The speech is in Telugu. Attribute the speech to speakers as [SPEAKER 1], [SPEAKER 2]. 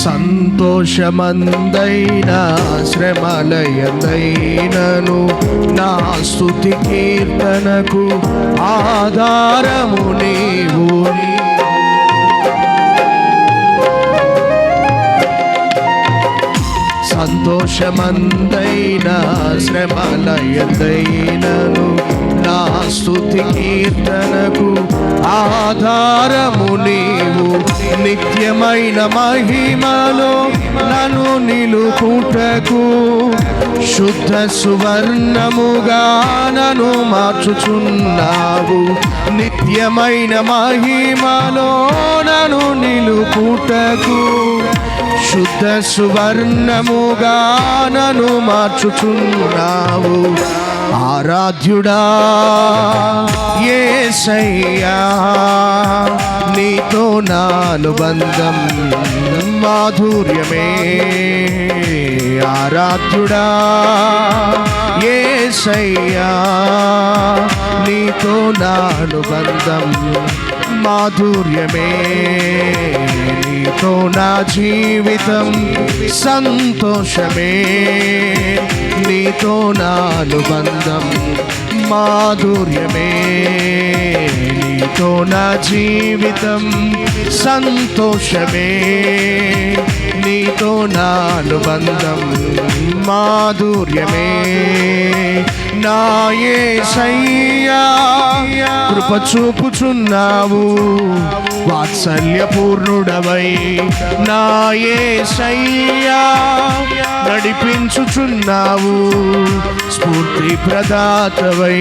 [SPEAKER 1] సంతోషమందైనా శ్రమలయందైనను నా స్తుతి కీర్తనకు ఆధారము నీవు. సంతోషమందైనా శ్రమలయందైనను నా స్తుతి కీర్తనకు ఆధారము నీవు. నిత్యమైన మహిమలో నన్ను నిలుపుటకు శుద్ధ సువర్ణముగా నన్ను మార్చుచున్నావు. నిత్యమైన మహిమలో నన్ను నిలుపుటకు శుద్ధ సువర్ణముగా నన్ను మార్చుచున్నావు. ఆరాధ్యుడా యేసయ్యా, నీతో నా అనుబంధం మాధుర్యమే. ఆరాధ్యుడా యేసయ్యా, నీతో నా అనుబంధం మాధుర్యమే. నీతో నా జీవితం సంతోషమే. నీతో నా అనుబంధం మాధుర్యమే. నీతో నా జీవితం సంతోషమే. నీతో నా అనుబంధం మాధుర్యమే. నా యేసయ్యా కృప చూపుచున్నావు, వాత్సల్యపూర్ణుడవై. నా యేసయ్యా నడిపించుచున్నావు, స్ఫూర్తి ప్రదాతవై.